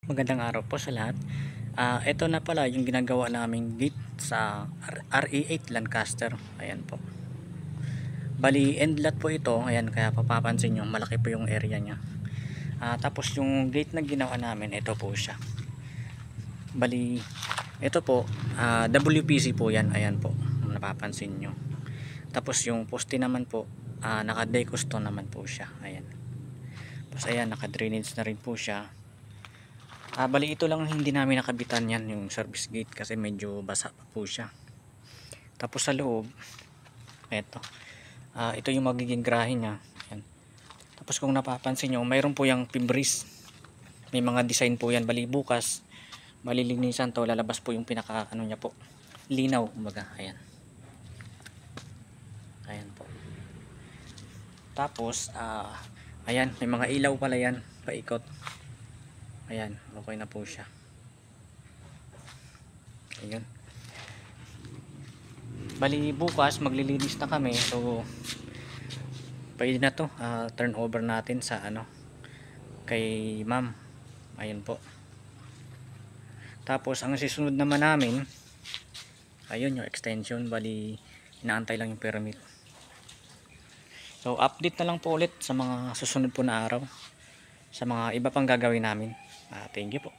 Magandang araw po sa lahat. Ito na pala yung ginagawa naming gate sa RE8 Lancaster. Ayan po. Bali end lot po ito. Ayan, kaya papapansin nyo malaki po yung area nya. Tapos yung gate na ginawa namin, ito po siya. Bali ito po, WPC po yan. Ayan po, napapansin nyo. Tapos yung poste naman po, naka-decostone naman po siya. Ayan. Tapos ayan, naka-drainage na rin po siya. Bali ito lang hindi namin nakabitan yan, yung service gate, kasi medyo basa pa po siya. Tapos sa loob, ito yung magiging garahe nya. Ayan. Tapos kung napapansin nyo, mayroon po yung pimbris. May mga design po yan. Bali bukas, malilinisan to, lalabas po yung pinaka ano nya po, linaw kumbaga. Ayan. Ayan po. Tapos ayan, may mga ilaw pala yan, paikot. Ayan, okay na po siya. Ayun. Bali bukas maglilinis na kami, so pwede na to, turn over natin sa kay ma'am. Ayun po. Tapos ang susunod naman namin, ayun yung extension. Bali inaantay lang yung permit. So update na lang po ulit sa mga susunod po na araw, sa mga iba pang gagawin namin. Thank you po.